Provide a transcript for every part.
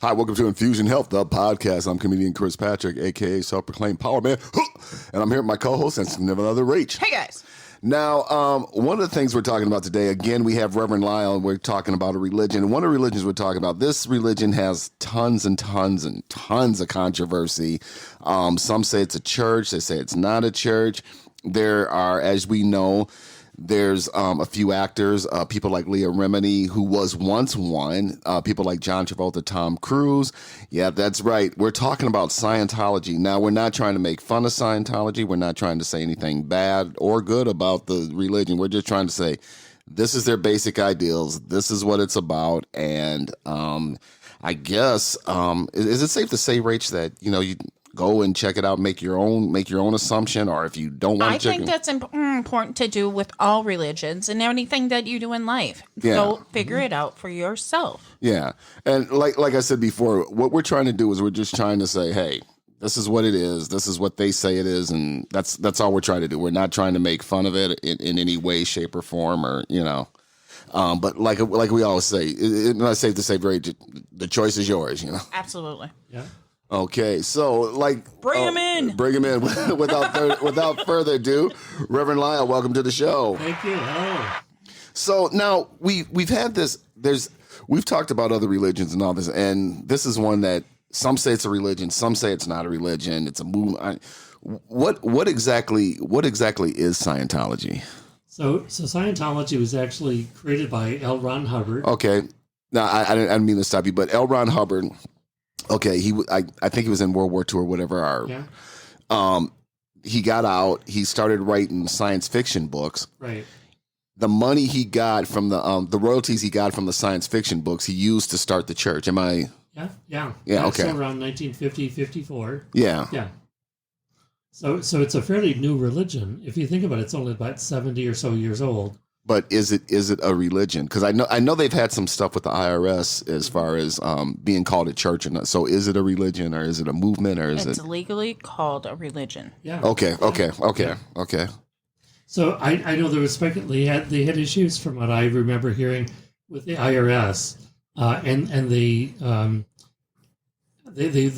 Hi, welcome to Infusion Health, the podcast. I'm comedian Chris Patrick, a.k.a. self-proclaimed power man. And I'm here with my co-host and another Rach. Hey, guys. Now, one of the things we're talking about today, again, we have Reverend Lyle, and we're talking about a religion. And one of the religions we're talking about, this religion has tons and tons and tons of controversy. Some say it's a church. They say it's not a church. There are, as we know, there's a few actors, people like Leah Remini, who was once one, people like John Travolta, Tom Cruise. Yeah, that's right. We're talking about Scientology. Now, we're not trying to make fun of Scientology. We're not trying to say anything bad or good about the religion. We're just trying to say this is their basic ideals. This is what it's about. And I guess, is it safe to say, Rach, that, you go and check it out, make your own assumption, or if you don't want to check it. I think that's important to do with all religions and anything that you do in life. Yeah. Go figure it out for yourself. Yeah. And like I said before, what we're trying to do is we're just trying to say, hey, this is what it is. This is what they say it is. And that's all we're trying to do. We're not trying to make fun of it in any way, shape, or form, or, but like we always say, it's not safe to say, the choice is yours, Absolutely. Yeah. Okay, so bring him in. Bring him in. Without further ado, Reverend Lyle, welcome to the show. Thank you. Hello. So now we've had this. We've talked about other religions and all this, and this is one that some say it's a religion, some say it's not a religion. It's a movement. What exactly is Scientology? So Scientology was actually created by L. Ron Hubbard. Okay, now I didn't mean to stop you, but L. Ron Hubbard. Okay, I think he was in World War II or whatever. He got out. He started writing science fiction books. Right. The money he got from the royalties he got from the science fiction books, he used to start the church. Am I? Yeah. Okay. So around 1950, 54. Yeah. Yeah. So it's a fairly new religion. If you think about it, it's only about 70 or so years old. But is it a religion? Because I know they've had some stuff with the IRS as far as being called a church. And so is it a religion, or is it a movement, or is it's legally called a religion? Yeah. Okay. So I know there was they had issues from what I remember hearing with the IRS, and they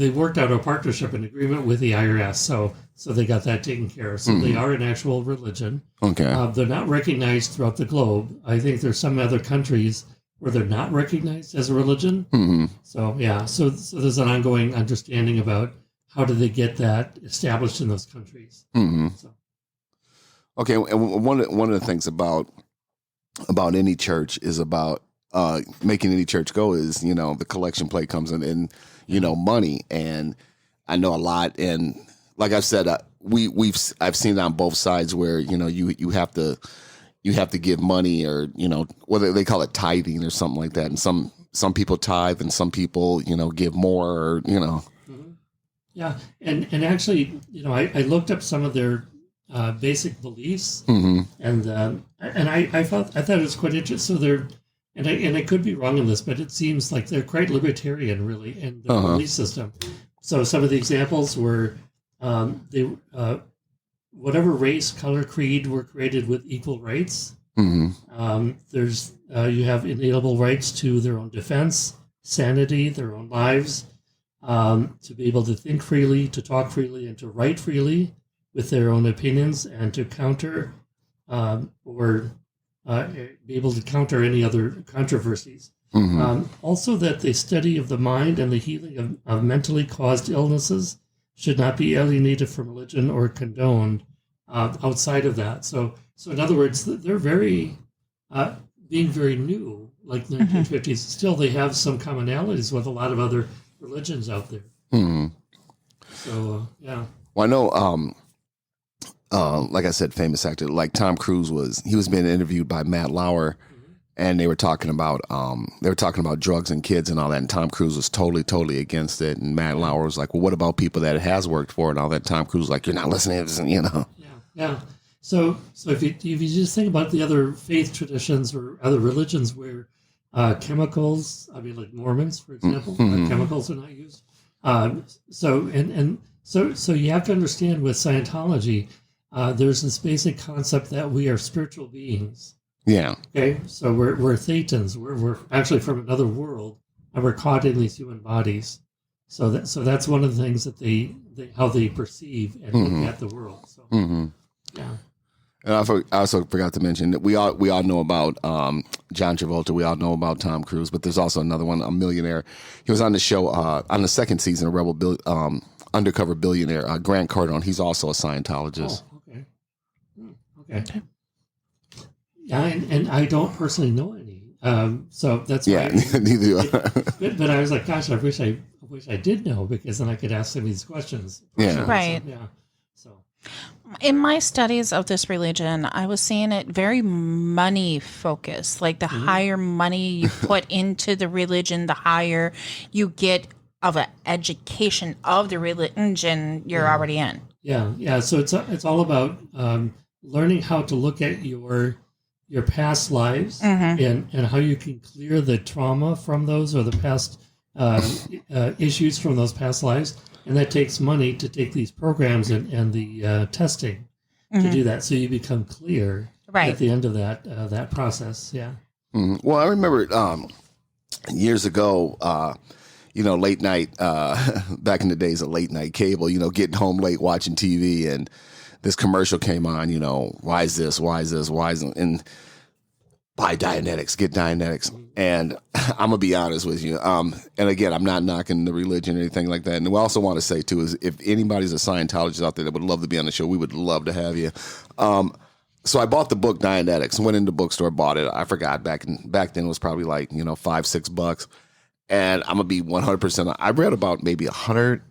worked out a partnership and agreement with the IRS. So they got that taken care of. So they are an actual religion. Okay. They're not recognized throughout the globe. I think there's some other countries where they're not recognized as a religion. Mm-hmm. So yeah. So there's an ongoing understanding about how do they get that established in those countries. Mm-hmm. So. Okay. And one of the things about any church is about making any church go is, the collection plate comes in and, money. And I know a lot. And like I've said, I've seen it on both sides where, you have to give money, or, whether they call it tithing or something like that. And some people tithe and some people, give more, or, Mm-hmm. Yeah. And actually, I looked up some of their basic beliefs, and I thought it was quite interesting. So and I could be wrong in this, but it seems like they're quite libertarian, really, in their belief system. So some of the examples were whatever race, color, creed were created with equal rights. Mm-hmm. There's you have inalienable rights to their own defense, sanity, their own lives, to be able to think freely, to talk freely, and to write freely with their own opinions, and to counter or be able to counter any other controversies. Mm-hmm. Also, that the study of the mind and the healing of mentally caused illnesses should not be alienated from religion or condoned outside of that. So in other words, they're very being very new, like the 1950s. Still, they have some commonalities with a lot of other religions out there. Mm-hmm. So yeah. Well, I know. Like I said, famous actor like Tom Cruise was being interviewed by Matt Lauer, and they were talking about drugs and kids and all that, and Tom Cruise was totally against it, and Matt Lauer was like, well, what about people that it has worked for and all that? Tom Cruise was like, you're not listening to this, Yeah. So if you just think about the other faith traditions or other religions where chemicals, like Mormons, for example, chemicals are not used. So you have to understand with Scientology, there's this basic concept that we are spiritual beings. Yeah. Okay. So we're Thetans. We're actually from another world, we're caught in these human bodies. So that's one of the things that they how they perceive and look at the world. So yeah. And I also forgot to mention that we all know about John Travolta. We all know about Tom Cruise, but there's also another one, a millionaire. He was on the show on the second season of Undercover Billionaire, Grant Cardone. He's also a Scientologist. Oh, okay. Okay. Yeah, and I don't personally know any. So that's yeah, why neither do I. but I was like, gosh, I wish I did know, because then I could ask them these questions. Yeah. Right. So, yeah. So In my studies of this religion, I was seeing it very money focused. Like the higher money you put into the religion, the higher you get of an education of the religion you're already in. Yeah. So it's all about learning how to look at your past lives and how you can clear the trauma from those, or the past issues from those past lives. And that takes money to take these programs and the testing to do that, so you become clear at the end of that process. Yeah. Well, I remember years ago, late night, back in the days of late night cable, getting home late watching TV, and this commercial came on, why is this, and buy Dianetics, get Dianetics. And I'm going to be honest with you. And again, I'm not knocking the religion or anything like that. And we also want to say, too, is if anybody's a Scientologist out there that would love to be on the show, we would love to have you. So I bought the book Dianetics, went into the bookstore, bought it. I forgot back then it was probably like, $5-6. And I'm going to be 100%. I read about maybe 100,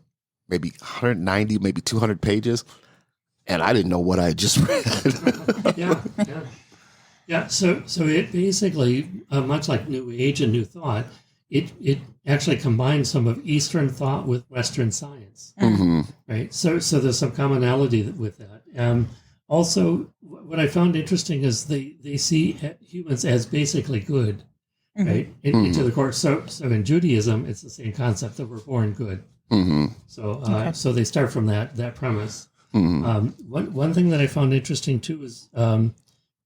maybe 190, maybe 200 pages. And I didn't know what I had just read. Yeah, so it basically, much like New Age and New Thought, it actually combines some of Eastern thought with Western science, right? So there's some commonality with that. Also, what I found interesting is they see humans as basically good, right? Into the course. So in Judaism, it's the same concept that we're born good. So they start from that premise. One thing that I found interesting too is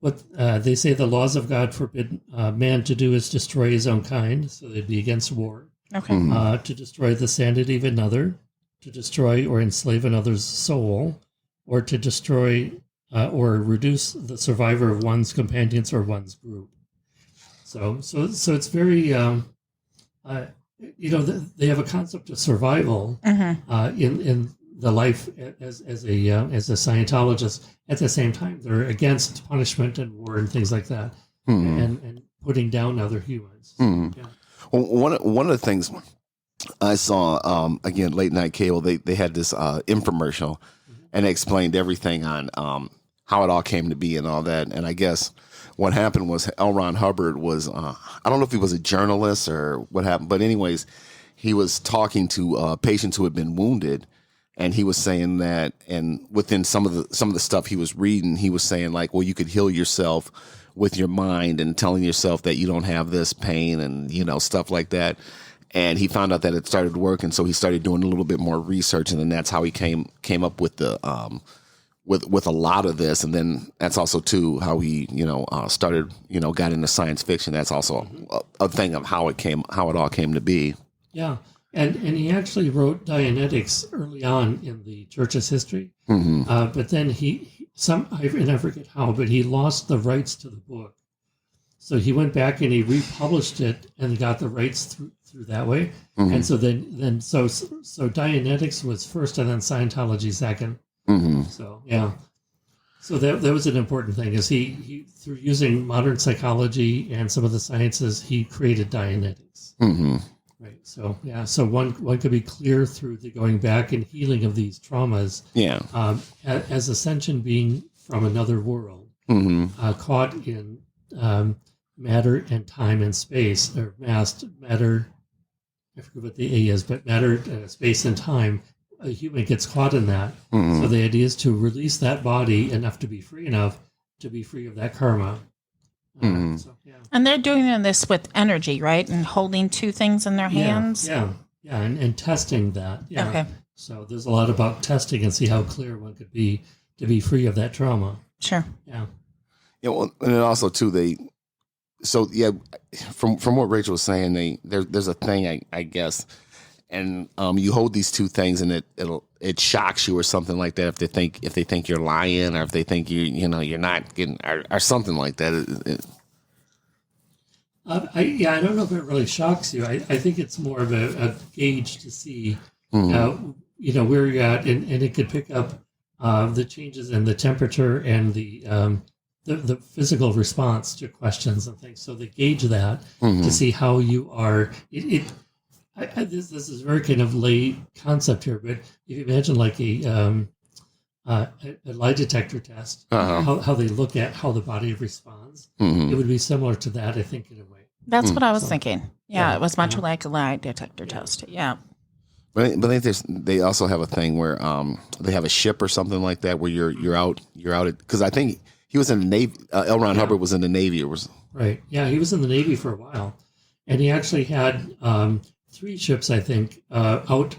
what they say the laws of God forbid man to do is destroy his own kind, so they'd be against war. Okay. To destroy the sanity of another, to destroy or enslave another's soul, or to destroy or reduce the survivor of one's companions or one's group. So it's very, they have a concept of survival in the life as a Scientologist. At the same time, they're against punishment and war and things like that, and putting down other humans. Yeah. Well, one of the things I saw, again, late night cable, they had this infomercial, and they explained everything on how it all came to be and all that. And I guess what happened was L. Ron Hubbard was, I don't know if he was a journalist or what happened, but anyways, he was talking to patients who had been wounded. And he was saying that, and within some of the stuff he was reading, he was saying like, well, you could heal yourself with your mind and telling yourself that you don't have this pain and, stuff like that. And he found out that it started working. So he started doing a little bit more research, and then that's how he came up with the, with a lot of this. And then that's also too, how he, started, got into science fiction. That's also a thing of how it all came to be. Yeah. And he actually wrote Dianetics early on in the church's history, but then I forget how, but he lost the rights to the book, so he went back and he republished it and got the rights through that way. And so then so Dianetics was first, and then Scientology second. So yeah, so that was an important thing, is he through using modern psychology and some of the sciences, he created Dianetics. Right. So yeah. So one could be clear through the going back and healing of these traumas. Yeah. As ascension being from another world, caught in matter and time and space, or matter. I forget what the A is, but matter, space, and time. A human gets caught in that. So the idea is to release that body enough to be free enough to be free of that karma. So, yeah. And they're doing this with energy, right? And holding two things in their hands. Yeah, and testing that. Yeah. Okay. So there's a lot about testing and see how clear one could be to be free of that trauma. Sure. Yeah. Yeah. Well, and then also too, So yeah, from what Rachel was saying, there's a thing I guess, and you hold these two things, and it shocks you or something like that if they think you're lying, or if they think you're not getting, or something like that. I don't know if it really shocks you. I think it's more of a gauge to see, where you're at, and it could pick up the changes in the temperature and the physical response to questions and things. So they gauge that to see how you are. This is a very kind of lay concept here, but if you imagine like a lie detector test, how they look at how the body responds, it would be similar to that, I think, in a way. That's what I was thinking. Yeah, it was much like a lie detector test. Yeah. But I think they also have a thing where they have a ship or something like that where you're out because I think he was in the Navy. L. Ron Hubbard was in the Navy, right. Yeah, he was in the Navy for a while, and he actually had 3 ships, I think, out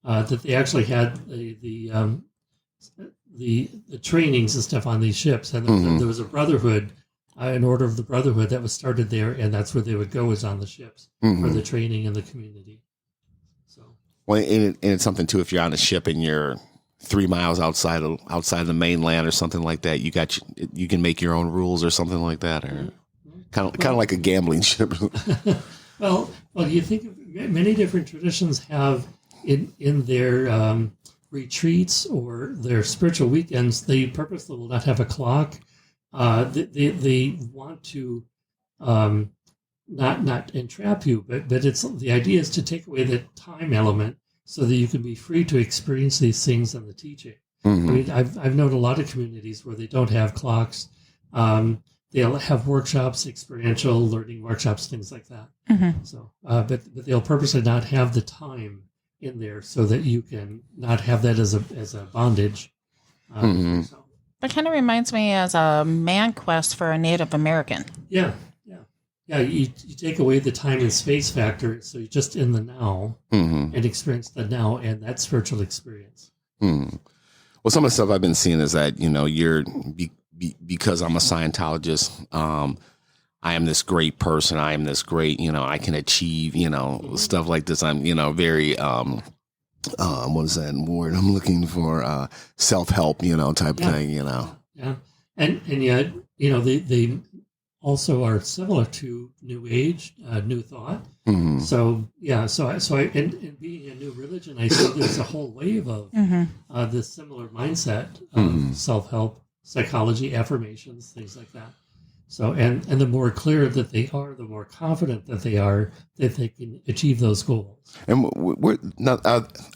that they actually had the trainings and stuff on these ships, and there was a brotherhood, an order of the brotherhood that was started there, and that's where they would go, is on the ships for the training in the community. So, well, and it's something too. If you're on a ship and you're 3 miles outside of the mainland or something like that, you can make your own rules or something like that, or kind of like a gambling ship. well, you think of many different traditions have in their retreats or their spiritual weekends, they purposely will not have a clock. They want to not entrap you, but it's the idea is to take away the time element so that you can be free to experience these things in the teaching. I mean, I've known a lot of communities where they don't have clocks. They'll have workshops, experiential learning workshops, things like that. So, but they'll purposely not have the time in there so that you can not have that as a bondage. So. That kind of reminds me as a man quest for a Native American. Yeah. You take away the time and space factor, so you're just in the now and experience the now and that spiritual experience. Well, some of the stuff I've been seeing is that you're because I'm a Scientologist. I am this great person. I am this great. I can achieve. Stuff like this. I'm very. What is that word I'm looking for? Self-help, type thing, Yeah. And yet, they also are similar to New Age, New Thought. So, and being a new religion, I see there's a whole wave of this similar mindset of self-help, psychology, affirmations, things like that. So, and the more clear that they are, the more confident that they are that they can achieve those goals. And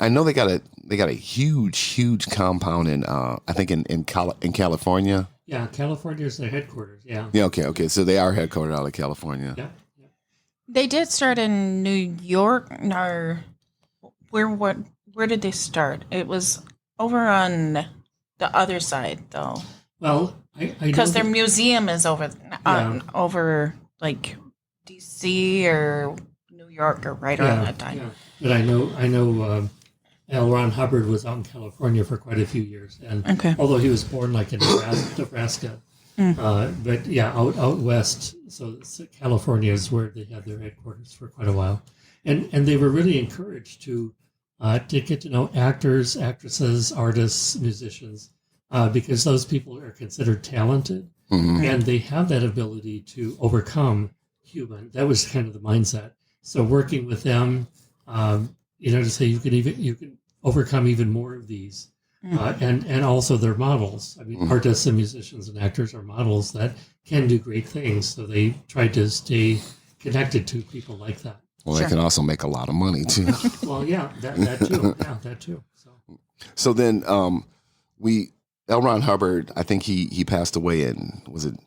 I know they got a huge compound in I think in California. Yeah, California is their headquarters. Yeah. Yeah. Okay. So they are headquartered out of California. Yeah. They did start in New York, or where did they start? It was over on the other side, though. Well, I because their museum is over like DC or New York or right around that time. Yeah. But I know L. Ron Hubbard was out in California for quite a few years, and although he was born like in Nebraska, but yeah, out west. So California is where they had their headquarters for quite a while, and they were really encouraged to get to know actors, actresses, artists, musicians. Because those people are considered talented and they have that ability to overcome human. That was kind of the mindset. So working with them, to say you can overcome even more of these, and also their models. I mean, artists and musicians and actors are models that can do great things. So they try to stay connected to people like that. Well, they can also make a lot of money too. Well, yeah, that too. Yeah, that too. So then L. Ron Hubbard, I think he passed away in, was it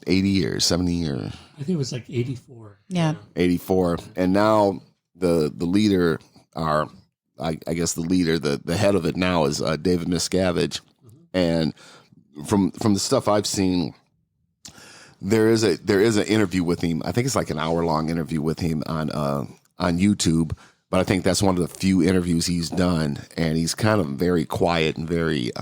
80 or 70 or? I think it was like 84. Yeah. 84. And now the leader, I guess the leader, the head of it now is David Miscavige. And from the stuff I've seen, there is an interview with him. I think it's like an hour-long interview with him on YouTube. But I think that's one of the few interviews he's done. And he's kind of very quiet and very...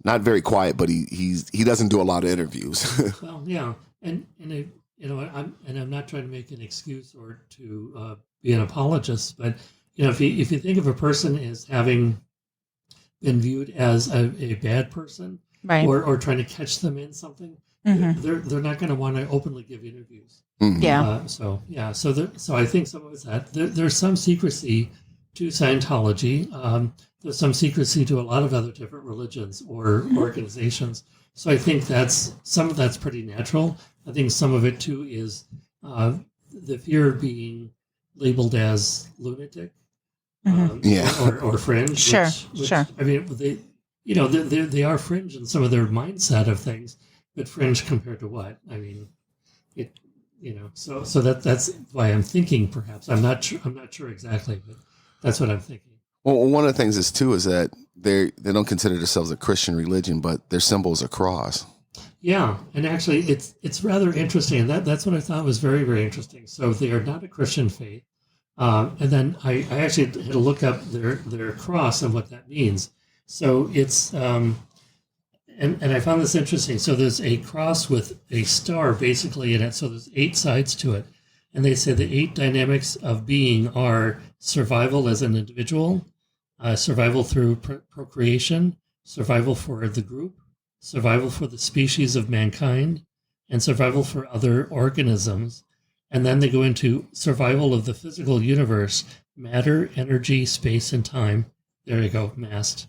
not very quiet, but he doesn't do a lot of interviews. Well, yeah, and I'm not trying to make an excuse or to be an apologist, but if you think of a person as having been viewed as a bad person, Right. or trying to catch them in something, they're not going to want to openly give interviews. Yeah. So I think some of it's that there's some secrecy to Scientology. There's some secrecy to a lot of other different religions or organizations. So I think some of that's pretty natural. I think some of it too is the fear of being labeled as lunatic, or fringe. Sure. I mean, they are fringe in some of their mindset of things, but fringe compared to what? I mean, so that's why I'm thinking perhaps. I'm not sure exactly, but that's what I'm thinking. Well, one of the things is that they don't consider themselves a Christian religion, but their symbol is a cross. Yeah, and actually, it's rather interesting. That's what I thought was very, very interesting. So they are not a Christian faith, and then I actually had to look up their cross and what that means. So it's and I found this interesting. So there's a cross with a star basically in it. So there's 8 sides to it, and they say the 8 dynamics of being are survival as an individual, survival through procreation, survival for the group, survival for the species of mankind, and survival for other organisms. And then they go into survival of the physical universe, matter, energy, space, and time. There you go, mast.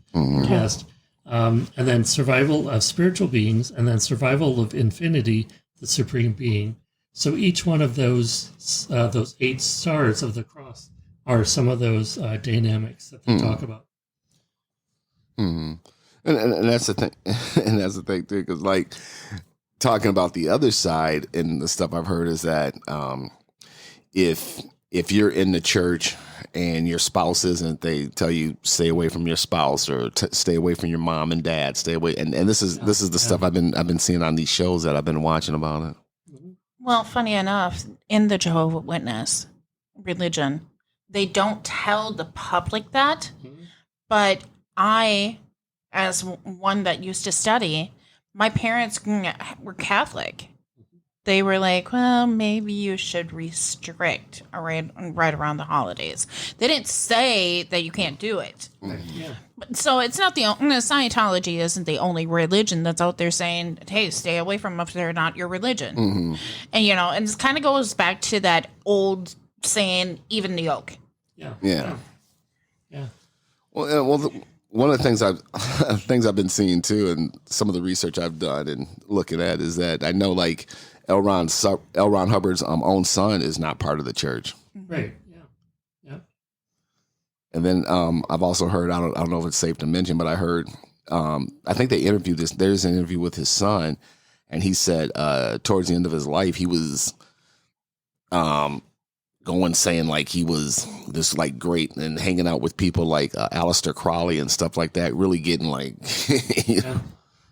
And then survival of spiritual beings, and then survival of infinity, the supreme being. So each one of those 8 stars of the cross are some of those dynamics that they talk about. And that's the thing, and that's the thing too, because like talking about the other side, and the stuff I've heard is that if you're in the church and your spouse isn't, they tell you stay away from your spouse, or stay away from your mom and dad, stay away. And this is the stuff I've been seeing on these shows that I've been watching about it. Well, funny enough, in the Jehovah's Witness religion, they don't tell the public that, but I, as one that used to study, my parents were Catholic. They were like, well, maybe you should restrict right around the holidays. They didn't say that you can't do it. Yeah. So it's not Scientology isn't the only religion that's out there saying, hey, stay away from them if they're not your religion. And, and it kind of goes back to that old saying, even the yoke. Yeah. Well, one of the things I've been seeing too, and some of the research I've done and looking at, is that I know like L. Ron Hubbard's own son is not part of the church. Right. Yeah. And then I've also heard, I don't know if it's safe to mention, but I heard, I think they interviewed there's an interview with his son, and he said towards the end of his life, he was going saying like he was this like great and hanging out with people like Aleister Crowley and stuff like that, really getting like,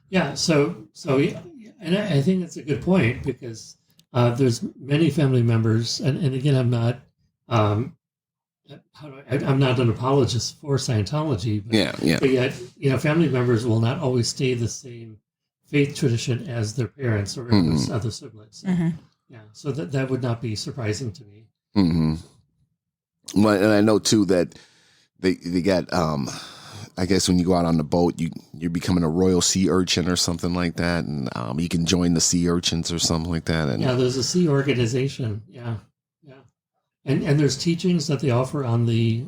Yeah. So yeah, and I think that's a good point, because there's many family members, and again, I'm not I'm not an apologist for Scientology, but yet, family members will not always stay the same faith tradition as their parents or other siblings. Yeah, so that would not be surprising to me. Well, and I know too that they got I guess when you go out on the boat, you're becoming a royal sea urchin or something like that, and you can join the sea urchins or something like that. And there's a sea organization. Yeah. And there's teachings that they offer on the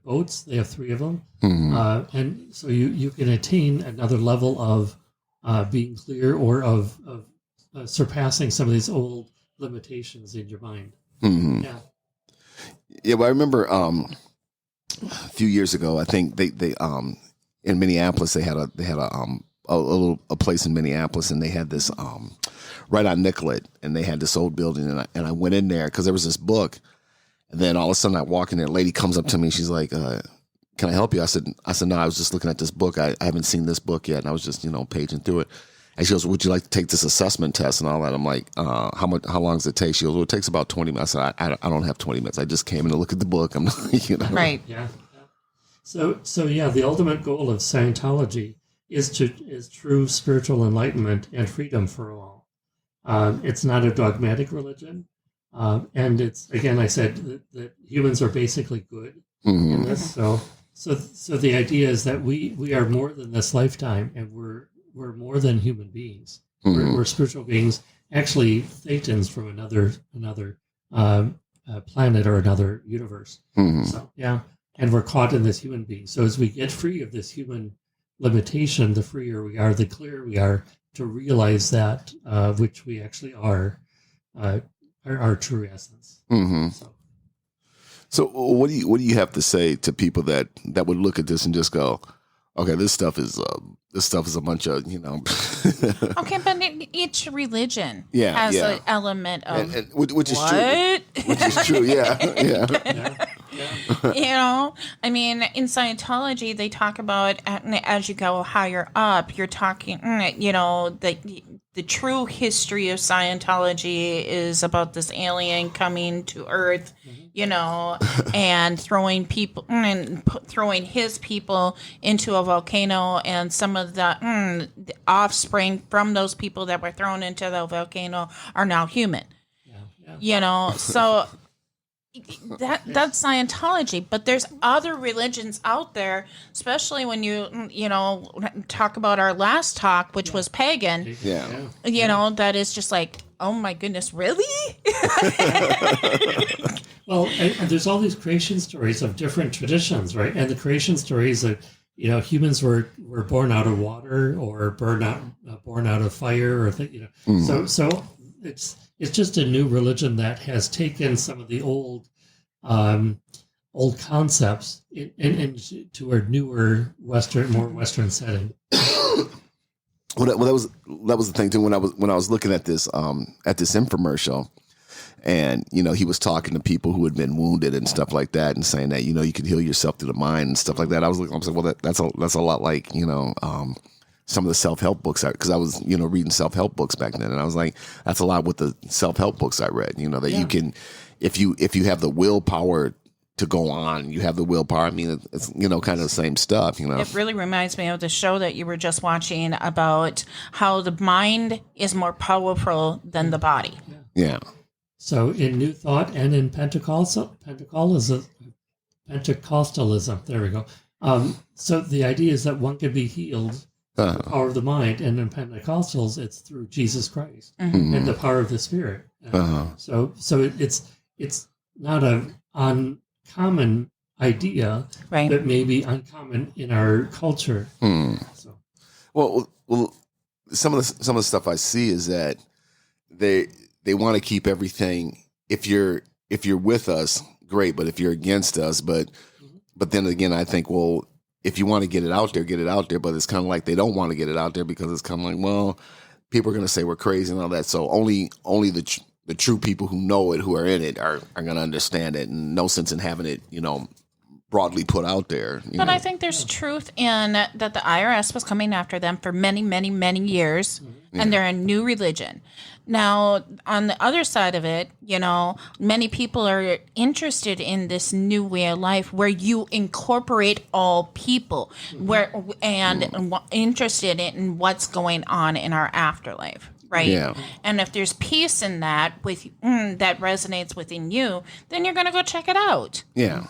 boats. They have 3 of them, and so you can attain another level of being clear, or of surpassing some of these old limitations in your mind. Yeah, well, I remember a few years ago, I think they in Minneapolis they had a place in Minneapolis, and they had this right on Nicollet, and they had this old building, and I went in there because there was this book, and then all of a sudden I walk in there, a lady comes up to me, she's like, "Can I help you?" I said, "No, I was just looking at this book. I haven't seen this book yet," and I was just paging through it. And she goes, "Would you like to take this assessment test and all that?" I'm like, how long does it take? She goes, "Well, it takes about 20 minutes." I said, I don't have 20 minutes. I just came in to look at the book. I'm not, Right. Yeah. So yeah, the ultimate goal of Scientology is true spiritual enlightenment and freedom for all. It's not a dogmatic religion. And it's, again, I said that humans are basically good in this. So the idea is that we are more than this lifetime, and we're more than human beings. We're spiritual beings, actually thetans from another planet or another universe. So, yeah, and we're caught in this human being. So as we get free of this human limitation, the freer we are, the clearer we are to realize that which we actually are, our true essence. So what do you have to say to people that would look at this and just go, okay, this stuff is a bunch of, Okay, but each religion Yeah, has yeah. an element of which is what? true. Which is true, yeah. I mean, in Scientology, they talk about as you go higher up, you're talking, the true history of Scientology is about this alien coming to Earth, and throwing people and throwing his people into a volcano, and some of the offspring from those people that were thrown into the volcano are now human. So that's Scientology, but there's other religions out there, especially when you talk about our last talk, which was pagan. That is just like, oh my goodness, really? Well, and there's all these creation stories of different traditions, right? And the creation stories that humans were born out of water or born out of fire, or So it's just a new religion that has taken some of the old concepts into a newer more Western setting. Well, that was the thing too. When I was looking at this infomercial, and he was talking to people who had been wounded and stuff like that, and saying that you can heal yourself through the mind and stuff like that. I was like, well, that's a lot like some of the self-help books, because I was reading self-help books back then, and I was like, that's a lot with the self-help books I read. That you can, if you have the willpower to go on, you have the willpower. I mean, it's kind of the same stuff. It really reminds me of the show that you were just watching about how the mind is more powerful than the body. Yeah. So in New Thought and in Pentecostalism, there we go. So the idea is that one can be healed through the power of the mind, and in Pentecostals, it's through Jesus Christ and the power of the Spirit. So it's not an uncommon idea, right, but maybe uncommon in our culture. So. Well, some of the stuff I see is that they want to keep everything. If you're with us, great. But if you're against us, but then again, I think, well, if you want to get it out there, get it out there. But it's kind of like they don't want to get it out there because it's kind of like, well, people are going to say we're crazy and all that. So only the true people who know it, who are in it, are going to understand it. And no sense in having it, broadly put out there. But I think there's truth in that the IRS was coming after them for many, many, many years, and they're a new religion. Now, on the other side of it, many people are interested in this new way of life where you incorporate all people, interested in what's going on in our afterlife. Right. Yeah. And if there's peace in that that resonates within you, then you're going to go check it out. Yeah.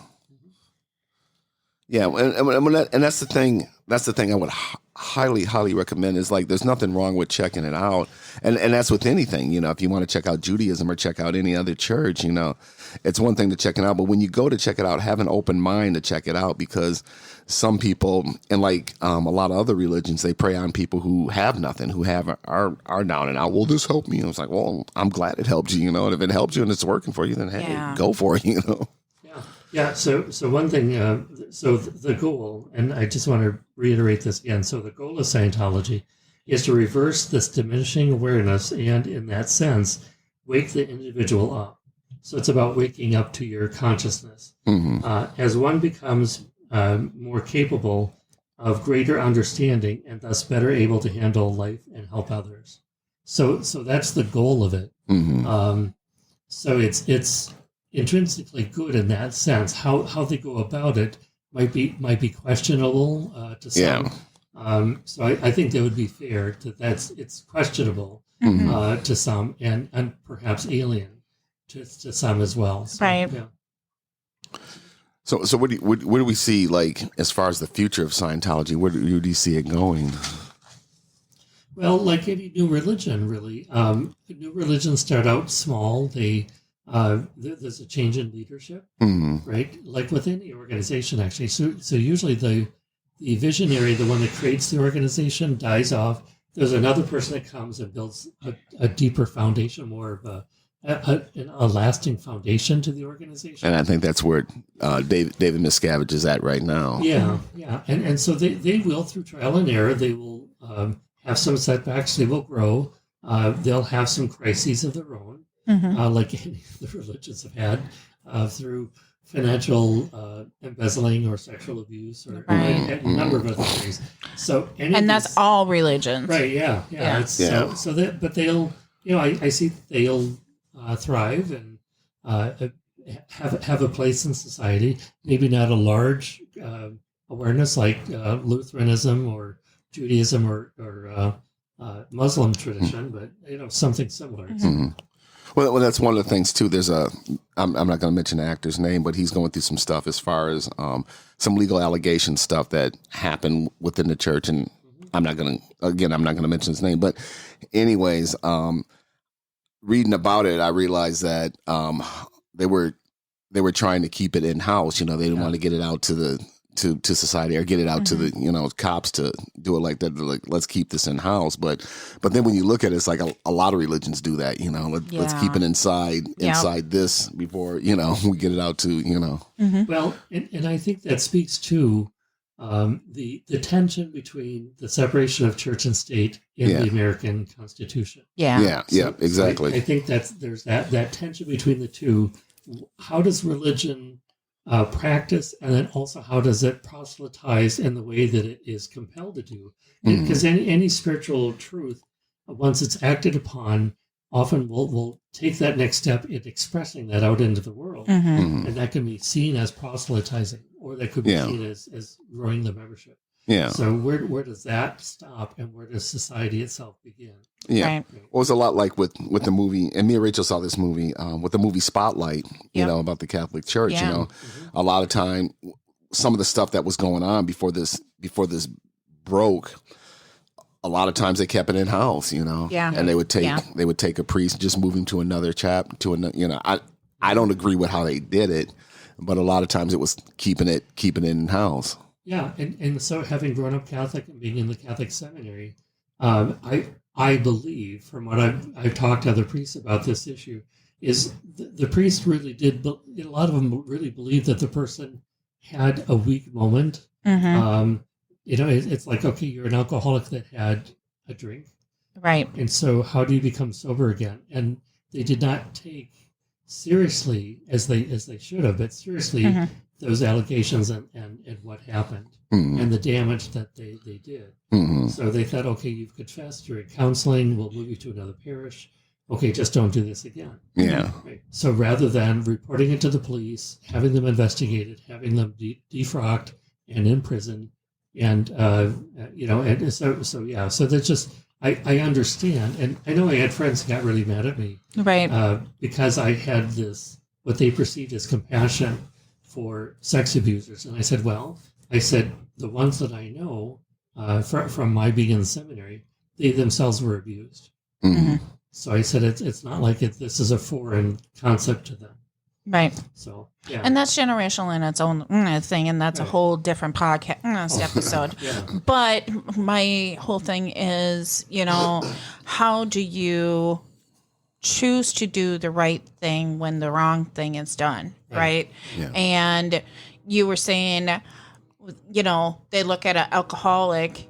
Yeah, and that's the thing. That's the thing I would highly recommend. Is like, there's nothing wrong with checking it out, and that's with anything. If you want to check out Judaism or check out any other church, it's one thing to check it out. But when you go to check it out, have an open mind to check it out, because some people, and like a lot of other religions, they prey on people who have nothing, who are down and out. Will this help me? And it's like, well, I'm glad it helped you. And if it helps you and it's working for you, then hey, go for it. Yeah. So one thing. So the goal, and I just want to reiterate this again. So the goal of Scientology is to reverse this diminishing awareness, and in that sense, wake the individual up. So it's about waking up to your consciousness. As one becomes more capable of greater understanding, and thus better able to handle life and help others. So that's the goal of it. So it's intrinsically good in that sense. How they go about it might be questionable to some. So I think that would be fair. It's questionable to some, and perhaps alien to some as well. So, Right. Yeah. So what do we see, like, as far as the future of Scientology? Where do you see it going? Well, like any new religion, really, new religions start out small. There's a change in leadership, right? Like with any organization, actually. So usually the visionary, the one that creates the organization, dies off. There's another person that comes and builds a deeper foundation, more of a lasting foundation to the organization. And I think that's where David Miscavige is at right now. Yeah. And so they will, through trial and error, they will have some setbacks. They will grow. They'll have some crises of their own, like any of the religions have had, through financial embezzling or sexual abuse or a number of other things. So, and that's all religions, right? Yeah. But they'll, I see they'll thrive and have a place in society. Maybe not a large awareness like Lutheranism or Judaism or Muslim tradition, but something similar. Well, that's one of the things too. There's I'm not going to mention the actor's name, but he's going through some stuff as far as some legal allegation stuff that happened within the church, and I'm not going to mention his name, but anyways, reading about it, I realized that they were trying to keep it in house. They didn't want to get it out to society or get it out to the cops to do it like that. They're like, let's keep this in house. But then when you look at it, it's like a lot of religions do that. Let's keep it inside this before we get it out to Well, and I think that speaks to the tension between the separation of church and state in the American Constitution. Yeah, exactly. So I think there's that tension between the two. How does religion practice, and then also how does it proselytize in the way that it is compelled to do? Because any spiritual truth, once it's acted upon, often will take that next step in expressing that out into the world, and that can be seen as proselytizing, or that could be seen as growing the membership. Yeah. So where does that stop, and where does society itself begin? Yeah. Right. Well, it's a lot like with the movie, and me and Rachel saw this movie with the movie Spotlight, about the Catholic Church. A lot of time, some of the stuff that was going on before this broke, a lot of times they kept it in house, and they would take a priest, just move him to another I don't agree with how they did it, but a lot of times it was keeping it in house. Yeah, and so having grown up Catholic and being in the Catholic seminary, I believe, from what I've talked to other priests about this issue, is the priests really did, a lot of them really believed that the person had a weak moment. It's like, okay, you're an alcoholic that had a drink. Right. And so how do you become sober again? And they did not take seriously as they should have, but seriously those allegations and what happened and the damage that they did. So they thought, okay, you've confessed, you're in counseling, we'll move you to another parish. Okay, just don't do this again. Yeah. Right. So rather than reporting it to the police, having them investigated, having them defrocked and in prison, and so that's just, I understand, and I know I had friends who got really mad at me, right? Because I had this, what they perceived as compassion for sex abusers, and I said, the ones that I know from my being in the seminary, they themselves were abused. So I said, it's not like this is a foreign concept to them. Right. So, yeah. And that's generational in its own thing, and that's a whole different podcast episode. Yeah. But my whole thing is, how do you choose to do the right thing when the wrong thing is done, right? Yeah. And you were saying, they look at an alcoholic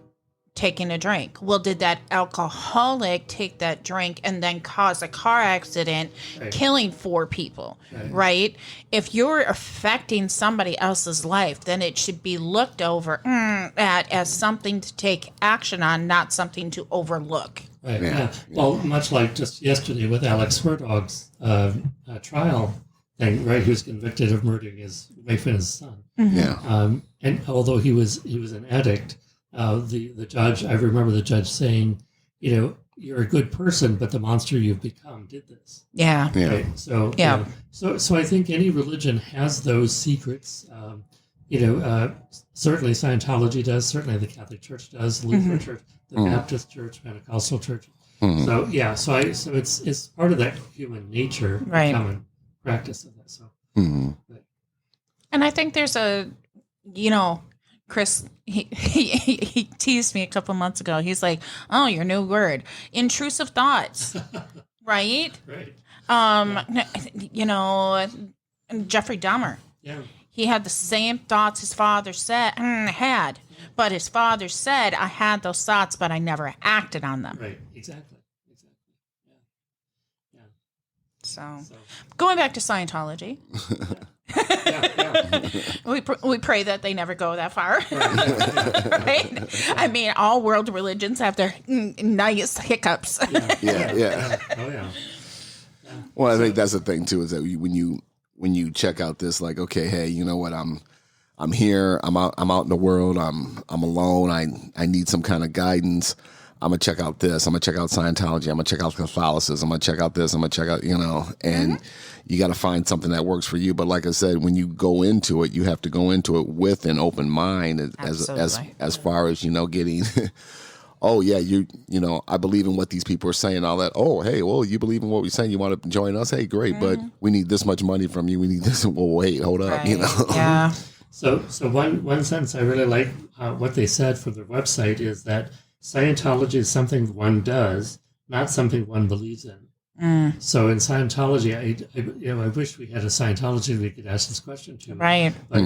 taking a drink. Well, did that alcoholic take that drink and then cause a car accident, killing 4 people, right? If you're affecting somebody else's life, then it should be looked over at as something to take action on, not something to overlook. Right. Yeah. Well, much like just yesterday with Alex Murdoch's trial thing, right? He was convicted of murdering his wife and his son. Yeah. And although he was an addict, the judge, I remember the judge saying, you're a good person, but the monster you've become did this. Yeah. Right? So, Yeah. So I think any religion has those secrets. Certainly Scientology does. Certainly the Catholic Church does. The Lutheran Church, the Baptist Church, Pentecostal Church. So so it's part of that human nature, Right. common practice of that. So, And I think there's Chris, he teased me a couple months ago. He's like, "Oh, your new word, intrusive thoughts," right? right. Jeffrey Dahmer. Yeah. He had the same thoughts his father had, but his father said, "I had those thoughts, but I never acted on them." Right. Exactly. Yeah. So going back to Scientology. We pray that they never go that far. Right? I mean, all world religions have their nice hiccups. Yeah. Oh, yeah. Well, I think that's the thing too, is that when you check out this, like, okay, hey, you know what, I'm here, I'm out in the world, I'm alone, I need some kind of guidance. I'm gonna check out this. I'm gonna check out Scientology. I'm gonna check out Catholicism. I'm gonna check out this. I'm gonna check out, and you got to find something that works for you. But like I said, when you go into it, you have to go into it with an open mind, as far as getting. Oh yeah, I believe in what these people are saying. All that. Oh hey, well you believe in what we're saying. You want to join us? Hey, great. But we need this much money from you. We need this. Well, wait, hold up. Right. Yeah. So one sentence I really like what they said for their website is that Scientology is something one does, not something one believes in. So in Scientology, I wish we had a Scientology we could ask this question to. Right. But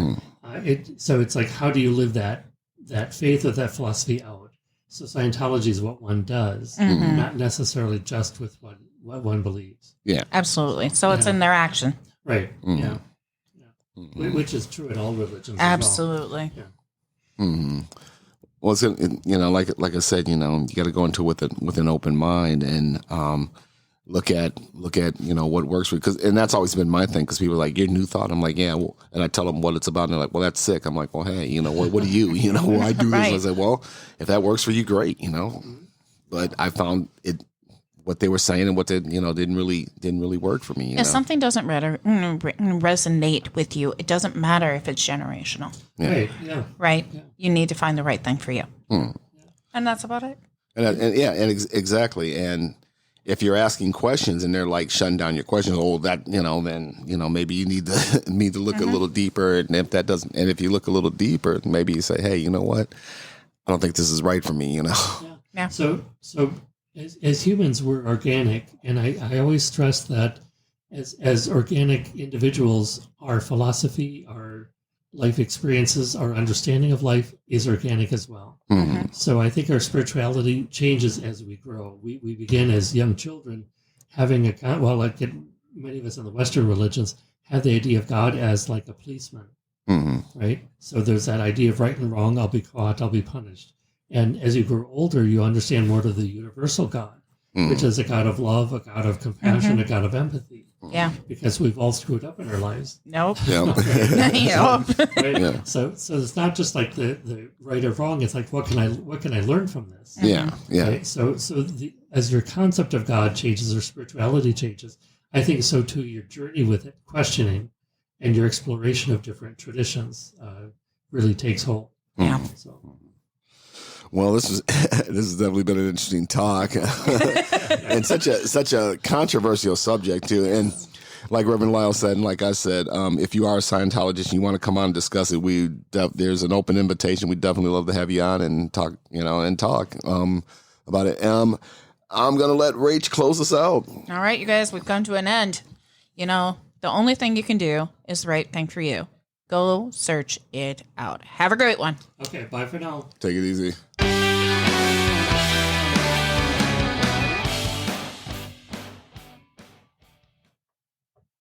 it's like, how do you live that faith or that philosophy out? So Scientology is what one does, not necessarily just with what one believes. Yeah, absolutely. So it's in their action. Right. Yeah. Which is true in all religions. Absolutely. As well. Yeah. Well, it's like I said, you got to go into it with an open mind and look at what works for you. And that's always been my thing, because people are like, your new thought. I'm like, yeah. Well, and I tell them what it's about, and they're like, well, that's sick. I'm like, well, hey, what do you? Well, I do this. Right. I say, well, if that works for you, great. But I found what they were saying and what they didn't really work for me. If something doesn't resonate with you, it doesn't matter if it's generational. Yeah. Right. Yeah. Right? Yeah. You need to find the right thing for you. And that's about it. Exactly. And if you're asking questions and they're like shutting down your questions, then maybe you need to look a little deeper. And if that doesn't, and if you look a little deeper, maybe you say, hey, you know what? I don't think this is right for me. Yeah. So as humans, we're organic, and I always stress that as organic individuals, our philosophy, our life experiences, our understanding of life is organic as well. So I think our spirituality changes as we grow. We begin as young children having many of us in the Western religions have the idea of God as like a policeman, right? So there's that idea of right and wrong. I'll be caught, I'll be punished. And as you grow older, you understand more of the universal God, which is a God of love, a God of compassion, a God of empathy. Yeah. Because we've all screwed up in our lives. Nope. Yeah. Right? Yeah. So it's not just like the right or wrong. It's like, what can I learn from this? Yeah. Yeah. Right? So as your concept of God changes or spirituality changes, I think so too your journey with it, questioning, and your exploration of different traditions really takes hold. Yeah. So. Well, this has definitely been an interesting talk, and such a controversial subject too. And like Reverend Lyle said, and like I said, if you are a Scientologist and you want to come on and discuss it, there's an open invitation. We'd definitely love to have you on and talk, about it. I'm gonna let Rach close us out. All right, you guys, we've come to an end. The only thing you can do is the right thing for you. Go search it out. Have a great one. Okay, bye for now. Take it easy.